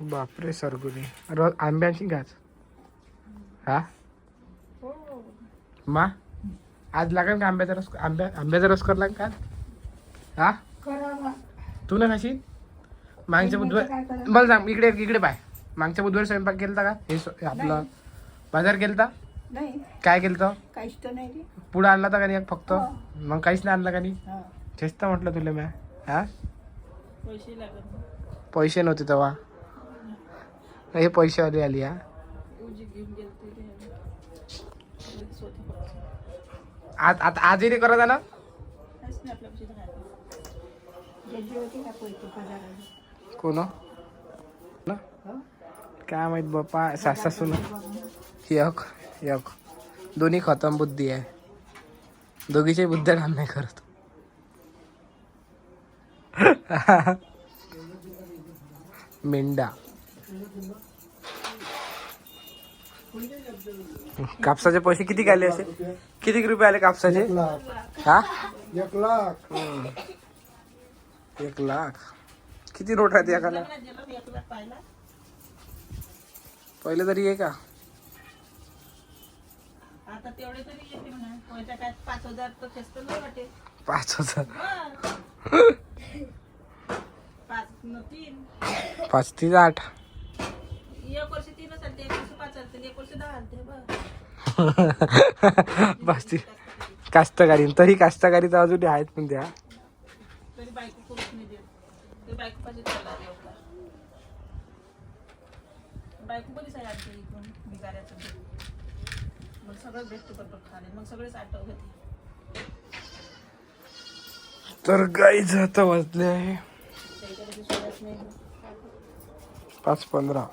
बापरे सरगुणी आंब्याची गाच. हा मा आज लागेल का आंब्याचा रस? आंब्याचा रस करला का? हा तू ना खाशील? मागच्या बुधवार मला सांग, इकडे इकडे पाय. मागच्या बुधवारी स्वयंपाक केलता का? हे आपलं बाजार केलता? नाही. काय केलतं? काहीच तर नाही. पुढं आणला तर का नाही फक्त? मग काहीच नाही आणलं का नाही? तेच तर म्हटलं तुला मी. हा पैसे नव्हते तेव्हा. हे पैसेवाली आली. हा आज आता आजही नाही करत ना. कोण ना काय माहित बाप्पा. सासू ना यक यक दोन्ही खतम बुद्धी आहे. दोघीची बुद्धी काम नाही करत. मेंढा. कापसाचे पैसे किती आले असे? किती रुपये आले कापसाचे? हा 1,00,000. 1,00,000. किती नोट राहते एकाला? पहिले तरी आहे का? आता तेवढे तरी येते म्हणा. कोणत्या काय 5,000 तर खेचतो नाही वाटेल. 5,000. 5 न 3. 5 3 8. एक वर्ष 3 चालते, एक वर्ष 5 चालते, एक वर्ष 10 चालते. बस ती कास्तकारी. तरी कास्तकारी तर अजून आहेत पण त्या. तरी बायको करूच नाही देत. तरी बायको पाहिजे त्याला लवकर. बायको पण आहे आमच्या इकडून बिगाऱ्याचं. मग सगळं भेटतो बरोबर खाणे. मग सगळेच आठव होते. तर गाईच आता वाजले आहे त्याच्याकडे सोडत नाही. 5:15.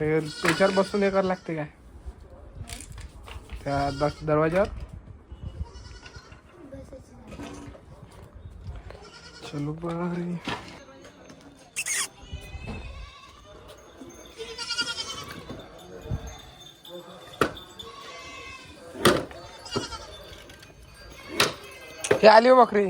त्याच्यावर बसून हे करावं लागते काय त्या दरवाजावर? चलो बारी. हे आली हो बकरी.